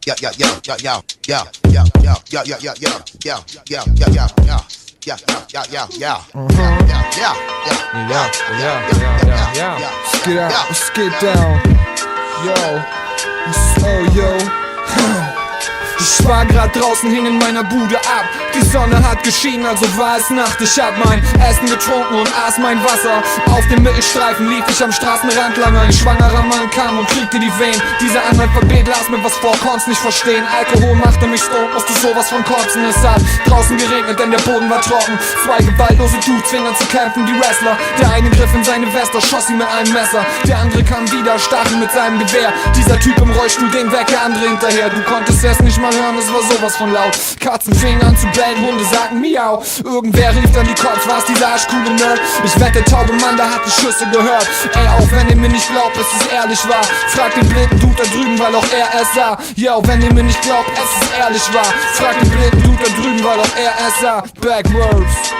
yo, yo, yo, yo, yo, yo, yo, yo, yo, yo, yo, yo, yo, yo, yo, yo, yo. Yeah, yeah, yeah, yeah, yeah. Let's get out, let's get down. Yo, so yo. Ich war grad draußen, hing in meiner Bude ab. Die Sonne hat geschienen, also war es Nacht. Ich hab mein Essen getrunken und aß mein Wasser. Auf dem Mittelstreifen lief ich am Straßenrand lang. Ein schwangerer Mann kam und kriegte die Wehen. Dieser Analphabet las mir was vor, konnt's nicht verstehen. Alkohol machte mich stoned, musste sowas von kotzen. Es hat draußen geregnet, denn der Boden war trocken. Zwei gewaltlose Dudes zwingern zu kämpfen, die Wrestler. Der eine griff in seine Weste, schoss ihn mit einem Messer. Der andere kam wieder, stach ihn mit seinem Gewehr. Dieser Typ im Rollstuhl, den weg, der andere hinterher. Du konntest erst nicht mal hören, es war sowas von laut. Katzen fingen an zu bellen, Hunde sagten miau. Irgendwer rief dann die Cops, war's dieser arschcoole Nerd? Ich wette, taube Mann, der hat die Schüsse gehört. Ey, auch wenn ihr mir nicht glaubt, dass es ehrlich war, fragt den blinden Dude da drüben, weil auch er es sah. Yo, wenn ihr mir nicht glaubt, es ist ehrlich wahr, fragt den blinden Dude da drüben, weil auch er es sah. Backwards.